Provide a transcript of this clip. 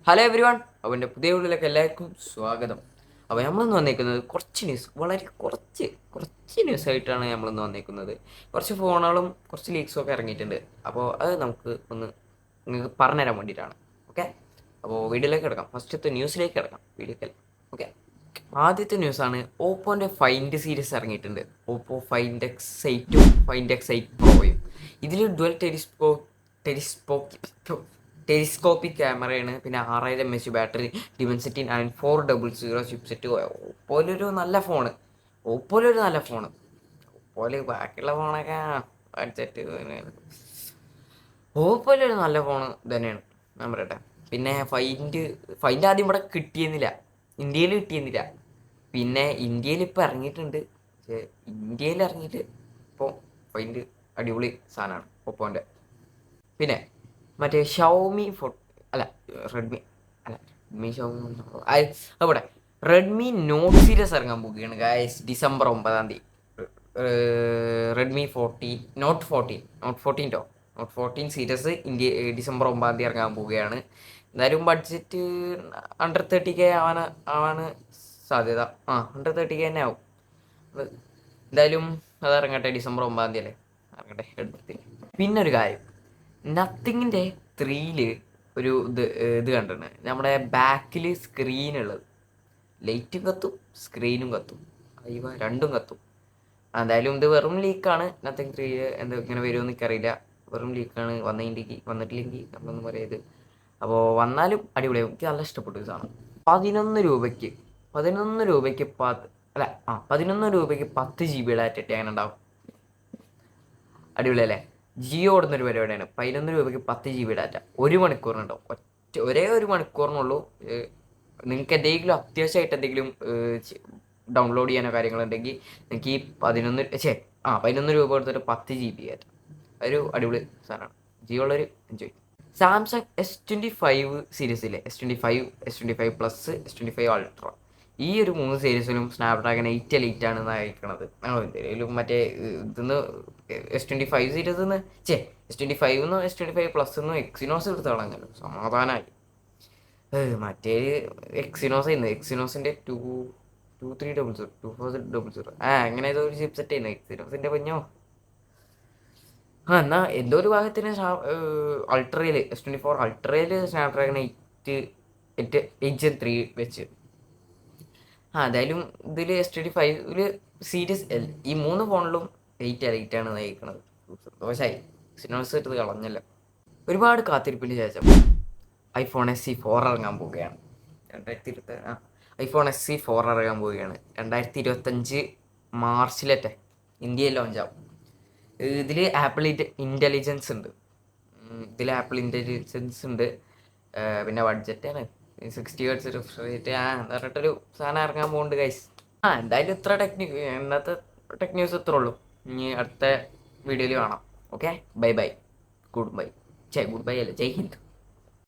Hello every one. അപ്പോൾ എൻ്റെ പുതിയ വീട്ടിലേക്ക് എല്ലാവർക്കും സ്വാഗതം. അപ്പോൾ നമ്മളിന്ന് വന്നേക്കുന്നത് കുറച്ച് ന്യൂസ്, വളരെ കുറച്ച് ന്യൂസായിട്ടാണ് നമ്മളിന്ന് വന്നേക്കുന്നത്. കുറച്ച് ഫോണുകളും കുറച്ച് ലീക്സും ഒക്കെ ഇറങ്ങിയിട്ടുണ്ട്. അപ്പോൾ അത് നമുക്ക് ഒന്ന് നിങ്ങൾക്ക് പറഞ്ഞുതരാൻ വേണ്ടിയിട്ടാണ്. ഓക്കെ, അപ്പോൾ വീഡിയോയിലേക്ക് കിടക്കാം. ഫസ്റ്റത്തെ ന്യൂസിലേക്ക് കിടക്കാം. വീഡിയോക്കല്ല, ഓക്കെ. ആദ്യത്തെ ന്യൂസാണ് ഓപ്പോൻ്റെ ഫൈൻഡ് സീരീസ് ഇറങ്ങിയിട്ടുണ്ട്. ഓപ്പോ ഫൈൻഡ് X8ഉം ഫൈൻഡ് X8 പ്രോയും. ഇതിൽ ഡുവൽ ടെലിസ്കോപ്പിക് ക്യാമറയാണ്, പിന്നെ 6000 mAh ബാറ്ററി, ഡിമെൻസിറ്റി 9400 ചിപ്സെറ്റ്. ഓപ്പോയിലൊരു നല്ല ഫോണ്, ഓപ്പോയിൽ ബാക്കിയുള്ള ഫോണൊക്കെ ബഡ്ജറ്റ്. ഓപ്പോയിലൊരു നല്ല ഫോണ് തന്നെയാണ്, ഞാൻ പറയട്ടെ. പിന്നെ ഫൈൻഡ് ആദ്യം ഇവിടെ ഇന്ത്യയിൽ കിട്ടിയിരുന്നില്ല. പിന്നെ ഇന്ത്യയിൽ ഇപ്പോൾ ഇറങ്ങിയിട്ടുണ്ട്. പക്ഷേ ഇന്ത്യയിൽ ഇറങ്ങിയിട്ട് ഇപ്പോൾ ഫൈൻഡ് അടിപൊളി സാധനമാണ് ഓപ്പോൻ്റെ. പിന്നെ മറ്റേ ഷവോമി അല്ല റെഡ്മി അല്ല റെഡ്മി ഷവോമി അവിടെ റെഡ്മി നോട്ട് സീരീസ് ഇറങ്ങാൻ പോവുകയാണ് guys, December 9 Redmi note 14 series December 9 ഇറങ്ങാൻ പോവുകയാണ്. എന്തായാലും ബഡ്ജറ്റ് അണ്ടർ 30K ആവാണ് സാധ്യത. അണ്ടർ 30K തന്നെ ആവും. എന്തായാലും അത് ഇറങ്ങട്ടെ, ഡിസംബർ 9 അല്ലേ, ഇറങ്ങട്ടെ എടുത്തില്ല. പിന്നെ ഒരു കാര്യം, നത്തിങ്ങിൻ്റെ 3 ഒരു ഇത് കണ്ടിട്ടുണ്ട്. നമ്മുടെ ബാക്കിൽ സ്ക്രീനുള്ളത്, ലൈറ്റും കത്തും സ്ക്രീനും കത്തും, രണ്ടും കത്തും. എന്തായാലും ഇത് വെറും ലീക്കാണ്. നത്തിങ് 3 എന്താ ഇങ്ങനെ വരുമെന്ന് എനിക്കറിയില്ല. വെറും ലീക്കാണ്. വന്നിട്ടില്ലെങ്കിൽ നമ്മളൊന്നും പറയത്. അപ്പോൾ വന്നാലും അടിപൊളിയാവും. എനിക്ക് നല്ല ഇഷ്ടപ്പെട്ടു ഈ സാധനം. 11 രൂപയ്ക്ക് 10 GB ഡാറ്റ അങ്ങനെ ഉണ്ടാവും. അടിപൊളിയല്ലേ? ജിയോ ഓടുന്നൊരു പരിപാടിയാണ്. 11 രൂപയ്ക്ക് 10 GB ഡാറ്റ 1 മണിക്കൂറിനുണ്ടാവും. ഒരേ 1 മണിക്കൂറിനുള്ളൂ. നിങ്ങൾക്ക് എന്തെങ്കിലും അത്യാവശ്യമായിട്ട് എന്തെങ്കിലും ഡൗൺലോഡ് ചെയ്യാനോ കാര്യങ്ങളുണ്ടെങ്കിൽ നിങ്ങൾക്ക് ഈ 11 രൂപ കൊടുത്തിട്ട് 10 GB ഡാറ്റ, ഒരു അടിപൊളി സാധനമാണ്. ജിയോ ഉള്ളൊരു എൻജോയ്. സാംസങ് S25 സീരീസിലെ S25 പ്ലസ്, S25 അൾട്ര, ഈ ഒരു 3 സീരീസിലും സ്നാപ്ഡ്രാഗൺ 8 എലൈറ്റ് ആണ് അയക്കണത്. എന്തെങ്കിലും മറ്റേ ഇതിന്ന് S25 series S25 S25 plus Exynos എടുത്ത് കളഞ്ഞല്ലോ, സമാധാനമായി. മറ്റേ എക്സിനോസിൻ്റെ 2300 അങ്ങനെ ഏതോ ഒരു ചിപ്സെറ്റ് ചെയ്യുന്നു എക്സിനോസിൻ്റെ പഞ്ഞോ. എന്നാൽ എന്തോ ഒരു ഭാഗത്തിന് S24 അൾട്രയിൽ സ്നാപ്ഡ്രാഗൺ 8 Gen 3 വെച്ച്. എന്തായാലും ഇതിൽ S25 സീരീസ് ഈ 3 ഫോണിലും 8 എലൈറ്റ് ആണ് നയിക്കുന്നത്. സന്തോഷമായി, എക്സിനോസ് എടുത്ത് കളഞ്ഞല്ലോ. ഒരുപാട് കാത്തിരിപ്പിന് ശേഷം ഐഫോൺ SE4 ഇറങ്ങാൻ പോവുകയാണ്. 2025 മാർച്ചിലത്തെ ഇന്ത്യയിൽ ലോഞ്ചാവും. ഇതിൽ ആപ്പിൾ ഇൻ്റലിജൻസ് ഉണ്ട്. പിന്നെ ബഡ്ജറ്റാണ് 60 Hz റിഫ്രഷ് റേറ്റ് പറഞ്ഞിട്ടൊരു സാധനം ഇറങ്ങാൻ പോകുന്നുണ്ട് ഗൈസ്. എന്തായാലും ഇന്നത്തെ ടെക് ന്യൂസ് ഇത്രേ ഉള്ളൂ. ഇനി അടുത്ത വീഡിയോയിൽ കാണാം. Okay, by. ഗുഡ് ബൈ അല്ല, ജയ് ഹിന്ദ്.